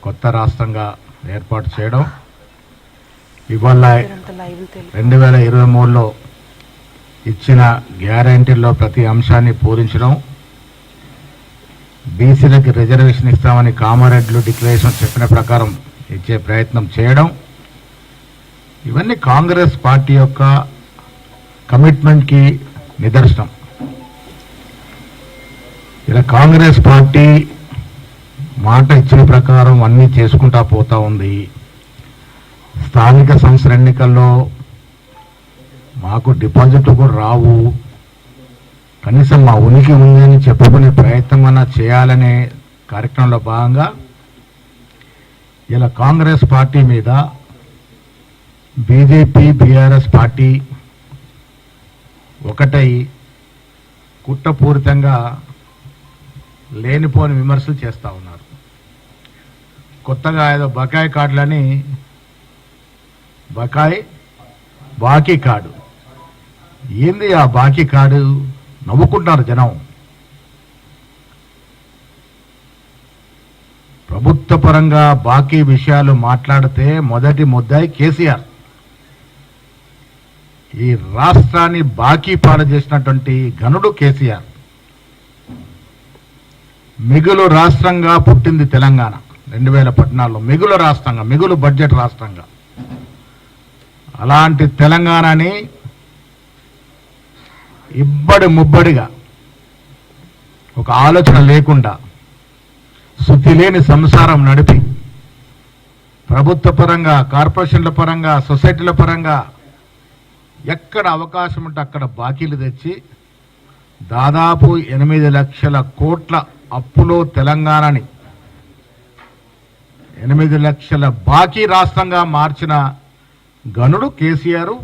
కొత్త రాష్ట్రంగా ఏర్పాటు చేయడం, ఇవాళ 2023లో ఇచ్చిన గ్యారంటీల్లో ప్రతి అంశాన్ని పూరించడం, బీసీలకు రిజర్వేషన్ ఇస్తామని కామారెడ్డిలో డిక్లరేషన్ చెప్పిన ప్రకారం ఇచ్చే ప్రయత్నం చేయడం, ఇవన్నీ కాంగ్రెస్ పార్టీ యొక్క కమిట్మెంట్కి నిదర్శనం. ఇలా కాంగ్రెస్ పార్టీ మాట ఇచ్చిన ప్రకారం అన్నీ చేసుకుంటా పోతా ఉంది. స్థానిక సంస్థల ఎన్నికల్లో మాకు డిపాజిట్లు కూడా రావు, కనీసం మా ఉనికి ఉందని చెప్పుకునే ప్రయత్నం అన్నా చేయాలనే కార్యక్రమంలో భాగంగా ఇలా కాంగ్రెస్ పార్టీ మీద బీజేపీ బీఆర్ఎస్ పార్టీ ఒకటై కుట్రపూరితంగా లేనిపోని విమర్శలు చేస్తూ ఉన్నారు. కొత్తగా ఏదో బకాయి కార్డులని బాకీ కార్డు ఏంది ఆ బాకీ కార్డు? నవ్వుకుంటారు జనం. ప్రభుత్వ పరంగా బాకీ విషయాలు మాట్లాడితే మొదటి ముద్దాయి కేసీఆర్. ఈ రాష్ట్రాన్ని బాకీ పాడు చేసినటువంటి ఘనుడు కేసీఆర్. మిగులు రాష్ట్రంగా పుట్టింది తెలంగాణ 2014లో, మిగులు రాష్ట్రంగా, మిగులు బడ్జెట్ రాష్ట్రంగా. అలాంటి తెలంగాణని ఇబ్బడి ముబ్బడిగా ఒక ఆలోచన లేకుండా శుద్ధి లేని సంసారం నడిపి ప్రభుత్వ పరంగా, కార్పొరేషన్ల పరంగా, సొసైటీల పరంగా ఎక్కడ అవకాశం ఉంటే అక్కడ బాకీలు తెచ్చి దాదాపు 8 లక్షల కోట్ల అప్పులో తెలంగాణని 8 లక్షల బాకీ రాష్ట్రంగా మార్చిన ఘనుడు కేసీఆర్.